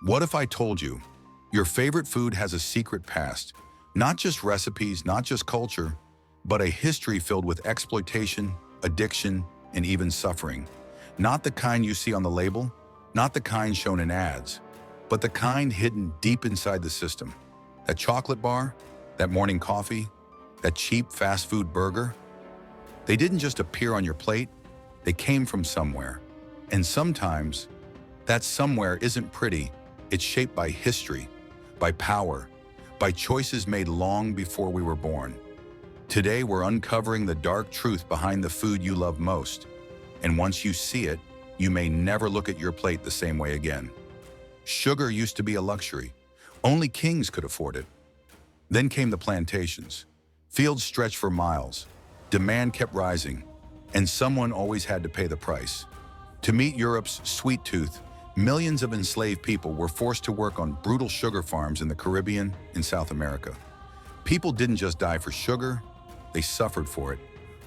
What if I told you your favorite food has a secret past? Not just recipes, not just culture, but a history filled with exploitation, addiction, and even suffering. Not the kind you see on the label, not the kind shown in ads, but the kind hidden deep inside the system. That chocolate bar, that morning coffee, that cheap fast food burger, they didn't just appear on your plate, they came from somewhere. And sometimes, that somewhere isn't pretty, it's shaped by history, by power, by choices made long before we were born. Today, we're uncovering the dark truth behind the food you love most. And once you see it, you may never look at your plate the same way again. Sugar used to be a luxury. Only kings could afford it. Then came the plantations. Fields stretched for miles. Demand kept rising, and someone always had to pay the price. To meet Europe's sweet tooth, millions of enslaved people were forced to work on brutal sugar farms in the Caribbean and South America. People didn't just die for sugar, they suffered for it.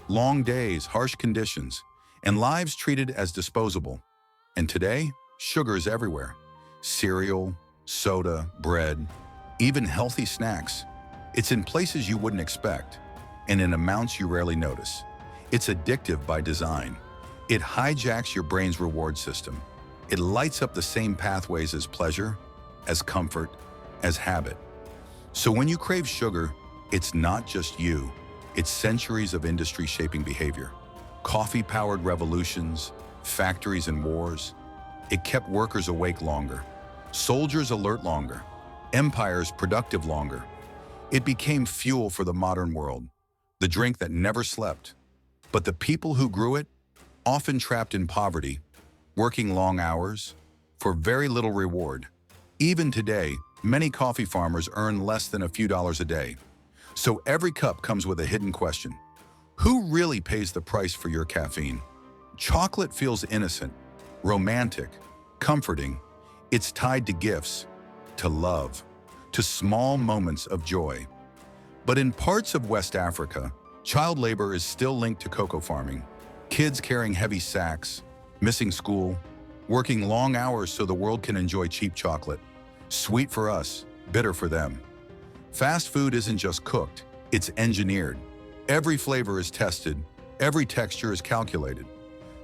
Long days, harsh conditions, and lives treated as disposable. And today, sugar is everywhere. Cereal, soda, bread, even healthy snacks. It's in places you wouldn't expect, and in amounts you rarely notice. It's addictive by design. It hijacks your brain's reward system. It lights up the same pathways as pleasure, as comfort, as habit. So when you crave sugar, it's not just you. It's centuries of industry shaping behavior. Coffee-powered revolutions, factories and wars. It kept workers awake longer, soldiers alert longer, empires productive longer. It became fuel for the modern world, the drink that never slept. But the people who grew it, often trapped in poverty, working long hours, for very little reward. Even today, many coffee farmers earn less than a few dollars a day. So every cup comes with a hidden question. Who really pays the price for your caffeine? Chocolate feels innocent, romantic, comforting. It's tied to gifts, to love, to small moments of joy. But in parts of West Africa, child labor is still linked to cocoa farming. Kids carrying heavy sacks, missing school, working long hours so the world can enjoy cheap chocolate. Sweet for us, bitter for them. Fast food isn't just cooked, it's engineered. Every flavor is tested, every texture is calculated.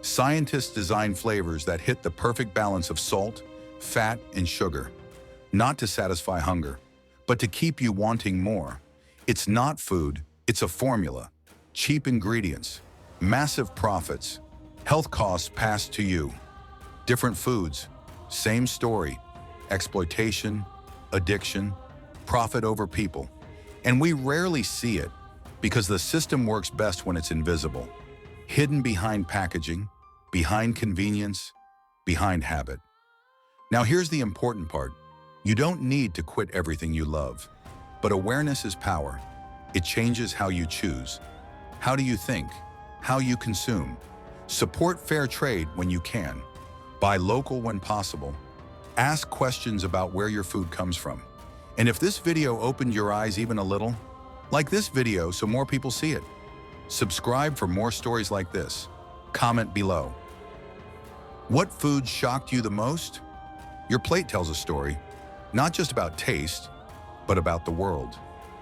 Scientists design flavors that hit the perfect balance of salt, fat, and sugar, not to satisfy hunger, but to keep you wanting more. It's not food, it's a formula. Cheap ingredients, massive profits, health costs passed to you. Different foods, same story, exploitation, addiction, profit over people. And we rarely see it because the system works best when it's invisible, hidden behind packaging, behind convenience, behind habit. Now here's the important part. You don't need to quit everything you love, but awareness is power. It changes how you choose. How do you think? How you consume? Support fair trade when you can. Buy local when possible. Ask questions about where your food comes from. And if this video opened your eyes even a little, like this video so more people see it. Subscribe for more stories like this. Comment below. What food shocked you the most? Your plate tells a story, not just about taste, but about the world,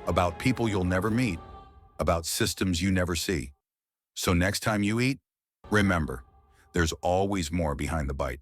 about people you'll never meet, about systems you never see. So next time you eat, remember, there's always more behind the bite.